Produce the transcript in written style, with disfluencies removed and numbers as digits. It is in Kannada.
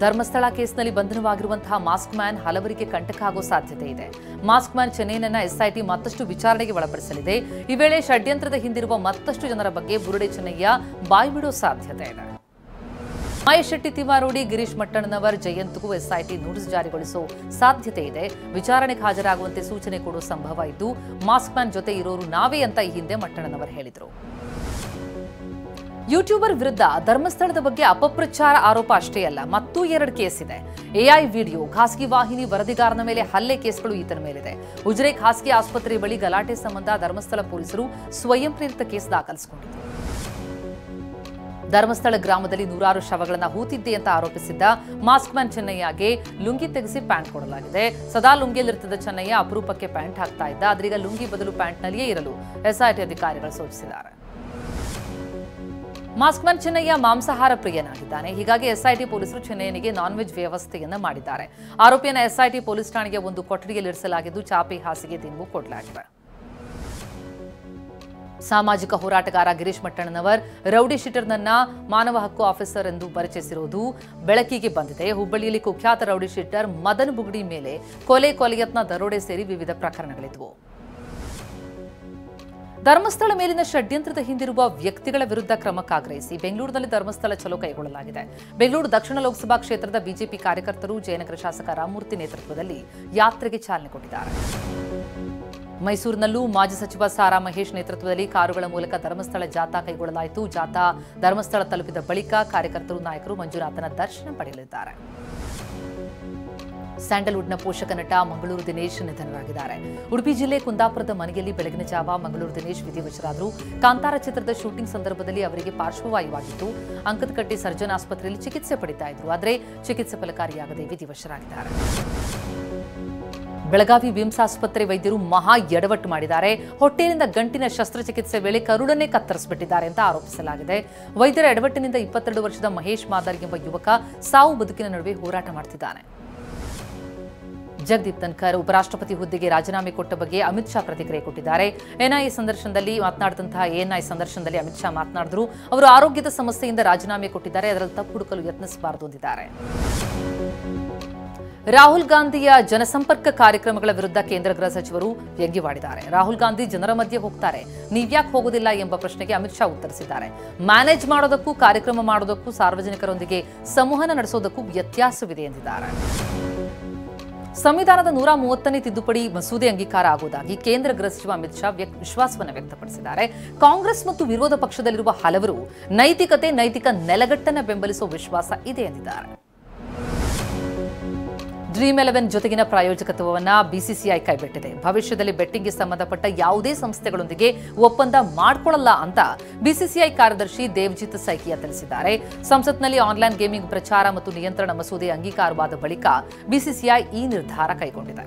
ಧರ್ಮಸ್ಥಳ ಕೇಸ್ನಲ್ಲಿ ಬಂಧನವಾಗಿರುವಂತಹ ಮಾಸ್ಕ್ ಮ್ಯಾನ್ ಹಲವರಿಗೆ ಕಂಟಕ ಆಗೋ ಸಾಧ್ಯತೆ ಇದೆ. ಮಾಸ್ಕ್ ಮ್ಯಾನ್ ಚೆನ್ನೈನನ್ನ ಎಸ್ಐಟಿ ಮತ್ತಷ್ಟು ವಿಚಾರಣೆಗೆ ಒಳಪಡಿಸಲಿದೆ. ಈ ವೇಳೆ ಷಡ್ಯಂತ್ರದ ಹಿಂದಿರುವ ಮತ್ತಷ್ಟು ಜನರ ಬಗ್ಗೆ ಬುರುಡೆ ಚೆನ್ನಯ್ಯ ಬಾಯ್ಬಿಡೋ ಸಾಧ್ಯತೆ ಇದೆ. ಮಹೇಶ್ ಶೆಟ್ಟಿ ತಿವಾರೋಡಿ, ಗಿರೀಶ್ ಮಟ್ಟಣ್ಣನವರ್ ಜಯಂತ್ಗೂ ಎಸ್ಐಟಿ ನೋಟಿಸ್ ಜಾರಿಗೊಳಿಸೋ ಸಾಧ್ಯತೆ ಇದೆ. ವಿಚಾರಣೆಗೆ ಹಾಜರಾಗುವಂತೆ ಸೂಚನೆ ಕೊಡೋ ಸಂಭವ ಇದ್ದು, ಮಾಸ್ಕ್ ಮ್ಯಾನ್ ಜೊತೆ ಇರೋರು ನಾವೇ ಅಂತ ಈ ಹಿಂದೆ ಮಟ್ಟಣ್ಣನವರ್ ಹೇಳಿದ್ರು. ಯೂಟ್ಯೂಬರ್ ವಿರುದ್ಧ ಧರ್ಮಸ್ಥಳದ ಬಗ್ಗೆ ಅಪಪ್ರಚಾರ ಆರೋಪ ಅಷ್ಟೇ ಅಲ್ಲ, ಮತ್ತೂ 2 ಕೇಸ್ ಇದೆ. ಎಐ ವಿಡಿಯೋ, ಖಾಸಗಿ ವಾಹಿನಿ ವರದಿಗಾರನ ಮೇಲೆ ಹಲ್ಲೆ ಕೇಸ್ಗಳು ಈತನ ಮೇಲಿದೆ. ಉಜಿರೆ ಖಾಸಗಿ ಆಸ್ಪತ್ರೆ ಬಳಿ ಗಲಾಟೆ ಸಂಬಂಧ ಧರ್ಮಸ್ಥಳ ಪೊಲೀಸರು ಸ್ವಯಂ ಪ್ರೇರಿತ ಕೇಸ್ ದಾಖಲಿಸಿಕೊಂಡಿದ್ದರು. ಧರ್ಮಸ್ಥಳ ಗ್ರಾಮದಲ್ಲಿ 100 ಶವಗಳನ್ನು ಹೂತಿದ್ದೆ ಅಂತ ಆರೋಪಿಸಿದ್ದ ಮಾಸ್ಕ್ ಮ್ಯಾನ್ ಚೆನ್ನಯ್ಯಗೆ ಲುಂಗಿ ತೆಗೆಸಿ ಪ್ಯಾಂಟ್ ಕೊಡಲಾಗಿದೆ. ಸದಾ ಲುಂಗಿಯಲ್ಲಿರ್ತಿದ್ದ ಚೆನ್ನಯ್ಯ ಅಪರೂಪಕ್ಕೆ ಪ್ಯಾಂಟ್ ಹಾಕ್ತಾ ಇದ್ದ. ಆದ್ರೀಗ ಲುಂಗಿ ಬದಲು ಪ್ಯಾಂಟ್ನಲ್ಲಿಯೇ ಇರಲು ಎಸ್ಐಟಿ ಅಧಿಕಾರಿಗಳು ಸೂಚಿಸಿದ್ದಾರೆ. ಮಾಸ್ಕ್ ಮ್ಯಾನ್ ಚೆನ್ನಯ್ಯ ಮಾಂಸಾಹಾರ ಪ್ರಿಯನಾಗಿದ್ದಾನೆ. ಹೀಗಾಗಿ ಎಸ್ಐಟಿ ಪೊಲೀಸರು ಚೆನ್ನಯ್ಯನಿಗೆ ನಾನ್ ವೆಜ್ ವ್ಯವಸ್ಥೆಯನ್ನ ಮಾಡಿದ್ದಾರೆ. ಆರೋಪಿಯನ್ನ ಎಸ್ಐಟಿ ಪೊಲೀಸ್ ಠಾಣೆಗೆ ಒಂದು ಕೊಠಡಿಯಲ್ಲಿ ಇರಿಸಲಾಗಿದ್ದು, ಚಾಪೆ ಹಾಸಿಗೆ ದಿಂಬು ಕೊಡಲಾಗಿದೆ. ಸಾಮಾಜಿಕ ಹೋರಾಟಗಾರ ಗಿರೀಶ್ ಮಟ್ಟಣ್ಣನವರ್ ರೌಡಿ ಶೀಟರ್ನನ್ನ ಮಾನವ ಹಕ್ಕು ಆಫೀಸರ್ ಎಂದು ಪರಿಚಯಿಸಿರುವುದು ಬೆಳಕಿಗೆ ಬಂದಿದೆ. ಹುಬ್ಬಳ್ಳಿಯಲ್ಲಿ ಕುಖ್ಯಾತ ರೌಡಿ ಶೀಟರ್ ಮದನ್ ಬುಗಡಿ ಮೇಲೆ ಕೊಲೆಯತ್ನ, ದರೋಡೆ ಸೇರಿ ವಿವಿಧ ಪ್ರಕರಣಗಳಿದ್ವು. ಧರ್ಮಸ್ಥಳ ಮೇಲಿನ ಷಡ್ಯಂತ್ರದ ಹಿಂದಿರುವ ವ್ಯಕ್ತಿಗಳ ವಿರುದ್ಧ ಕ್ರಮಕ್ಕಾಗ್ರಹಿಸಿ ಬೆಂಗಳೂರಿನಲ್ಲಿ ಧರ್ಮಸ್ಥಳ ಚಲೋ ಕೈಗೊಳ್ಳಲಾಗಿದೆ. ಬೆಂಗಳೂರು ದಕ್ಷಿಣ ಲೋಕಸಭಾ ಕ್ಷೇತ್ರದ ಬಿಜೆಪಿ ಕಾರ್ಯಕರ್ತರು ಜಯನಗರ ಶಾಸಕ ರಾಮಮೂರ್ತಿ ನೇತೃತ್ವದಲ್ಲಿ ಯಾತ್ರೆಗೆ ಚಾಲನೆ ಕೊಟ್ಟಿದ್ದಾರೆ. ಮೈಸೂರಿನಲ್ಲೂ ಮಾಜಿ ಸಚಿವ ಸಾರಾ ಮಹೇಶ್ ನೇತೃತ್ವದಲ್ಲಿ ಕಾರುಗಳ ಮೂಲಕ ಧರ್ಮಸ್ಥಳ ಜಾಥಾ ಕೈಗೊಳ್ಳಲಾಯಿತು. ಜಾಥಾ ಧರ್ಮಸ್ಥಳ ತಲುಪಿದ ಬಳಿಕ ಕಾರ್ಯಕರ್ತರು, ನಾಯಕರು ಮಂಜುನಾಥನ ದರ್ಶನ ಪಡೆಯಲಿದ್ದಾರೆ. ಸ್ಯಾಂಡಲ್ವುಡ್ನ ಪೋಷಕ ನಟ ಮಂಗಳೂರು ದಿನೇಶ್ ನಿಧನರಾಗಿದ್ದಾರೆ. ಉಡುಪಿ ಜಿಲ್ಲೆ ಕುಂದಾಪುರದ ಮನೆಯಲ್ಲಿ ಬೆಳಗಿನ ಜಾವ ಮಂಗಳೂರು ದಿನೇಶ್ ವಿಧಿವಶರಾದರು. ಕಾಂತಾರ ಚಿತ್ರದ ಶೂಟಿಂಗ್ ಸಂದರ್ಭದಲ್ಲಿ ಅವರಿಗೆ ಪಾರ್ಶ್ವವಾಯುವಾಗಿತ್ತು. ಅಂಕದಕಟ್ಟೆ ಸರ್ಜನ್ ಆಸ್ಪತ್ರೆಯಲ್ಲಿ ಚಿಕಿತ್ಸೆ ಪಡಿತಾ ಇದ್ರು. ಆದರೆ ಚಿಕಿತ್ಸೆ ಫಲಕಾರಿಯಾಗದೆ ವಿಧಿವಶರಾಗಿದ್ದಾರೆ. ಬೆಳಗಾವಿ ವಿಮ್ಸ್ ಆಸ್ಪತ್ರೆ ವೈದ್ಯರು ಮಹಾ ಎಡವಟ್ಟು ಮಾಡಿದ್ದಾರೆ. ಹೊಟ್ಟೆಯಿಂದ ಗಂಟಿನ ಶಸ್ತ್ರಚಿಕಿತ್ಸೆ ವೇಳೆ ಕರುಳನ್ನೇ ಕತ್ತರಿಸಿಬಿಟ್ಟಿದ್ದಾರೆ ಅಂತ ಆರೋಪಿಸಲಾಗಿದೆ. ವೈದ್ಯರ ಎಡವಟ್ಟಿನಿಂದ 22 ವರ್ಷದ ಮಹೇಶ್ ಮಾದರ್ ಎಂಬ ಯುವಕ ಸಾವು ಬದುಕಿನ ನಡುವೆ ಹೋರಾಟ ಮಾಡ್ತಿದ್ದಾನೆ. ಜಗದೀಪ್ ಧನ್ಕರ್ ಉಪರಾಷ್ಟ್ರಪತಿ ಹುದ್ದೆಗೆ ರಾಜೀನಾಮೆ ಕೊಟ್ಟ ಬಗ್ಗೆ ಅಮಿತ್ ಶಾ ಪ್ರತಿಕ್ರಿಯೆ ಕೊಟ್ಟಿದ್ದಾರೆ. ಎನ್ಐಎ ಸಂದರ್ಶನದಲ್ಲಿ ಅಮಿತ್ ಶಾ ಮಾತನಾಡಿದ್ರು. ಅವರು ಆರೋಗ್ಯದ ಸಮಸ್ಯೆಯಿಂದ ರಾಜೀನಾಮೆ ಕೊಟ್ಟಿದ್ದಾರೆ. ಅದರಲ್ಲಿ ತಪ್ಪು ಹುಡುಕಲು ಯತ್ನಿಸಬಾರದು ಎಂದಿದ್ದಾರೆ. ರಾಹುಲ್ ಗಾಂಧಿಯ ಜನಸಂಪರ್ಕ ಕಾರ್ಯಕ್ರಮಗಳ ವಿರುದ್ಧ ಕೇಂದ್ರ ಗೃಹ ಸಚಿವರು ವ್ಯಂಗ್ಯವಾಡಿದ್ದಾರೆ. ರಾಹುಲ್ ಗಾಂಧಿ ಜನರ ಮಧ್ಯೆ ಹೋಗ್ತಾರೆ, ನೀವ್ಯಾಕೆ ಹೋಗೋದಿಲ್ಲ ಎಂಬ ಪ್ರಶ್ನೆಗೆ ಅಮಿತ್ ಶಾ ಉತ್ತರಿಸಿದ್ದಾರೆ. ಮ್ಯಾನೇಜ್ ಮಾಡೋದಕ್ಕೂ ಕಾರ್ಯಕ್ರಮ ಮಾಡೋದಕ್ಕೂ ಸಾರ್ವಜನಿಕರೊಂದಿಗೆ ಸಂವಹನ ನಡೆಸೋದಕ್ಕೂ ವ್ಯತ್ಯಾಸವಿದೆ ಎಂದಿದ್ದಾರೆ. ಸಂವಿಧಾನದ 130ನೇ ತಿದ್ದುಪಡಿ ಮಸೂದೆ ಅಂಗೀಕಾರ ಆಗುವುದಾಗಿ ಕೇಂದ್ರ ಗೃಹ ಸಚಿವ ಅಮಿತ್ ಶಾ ವಿಶ್ವಾಸವನ್ನು ವ್ಯಕ್ತಪಡಿಸಿದ್ದಾರೆ. ಕಾಂಗ್ರೆಸ್ ಮತ್ತು ವಿರೋಧ ಪಕ್ಷದಲ್ಲಿರುವ ಹಲವರು ನೈತಿಕ ನೆಲೆಗಟ್ಟನ್ನು ಬೆಂಬಲಿಸುವ ವಿಶ್ವಾಸ ಇದೆ ಎಂದಿದ್ದಾರೆ. ಡ್ರೀಮ್ 11 ಜೊತೆಗಿನ ಪ್ರಾಯೋಜಕತ್ವವನ್ನು ಬಿಸಿಸಿಐ ಕೈಬಿಟ್ಟಿದೆ. ಭವಿಷ್ಯದಲ್ಲಿ ಬೆಟ್ಟಿಂಗ್ಗೆ ಸಂಬಂಧಪಟ್ಟ ಯಾವುದೇ ಸಂಸ್ಥೆಗಳೊಂದಿಗೆ ಒಪ್ಪಂದ ಮಾಡಿಕೊಳ್ಳಲ್ಲ ಅಂತ ಬಿಸಿಸಿಐ ಕಾರ್ಯದರ್ಶಿ ದೇವಜಿತ್ ಸೈಕಿಯಾ ತಿಳಿಸಿದ್ದಾರೆ. ಸಂಸತ್ನಲ್ಲಿ ಆನ್ಲೈನ್ ಗೇಮಿಂಗ್ ಪ್ರಚಾರ ಮತ್ತು ನಿಯಂತ್ರಣ ಮಸೂದೆ ಅಂಗೀಕಾರವಾದ ಬಳಿಕ ಬಿಸಿಸಿಐ ಈ ನಿರ್ಧಾರ ಕೈಗೊಂಡಿದೆ.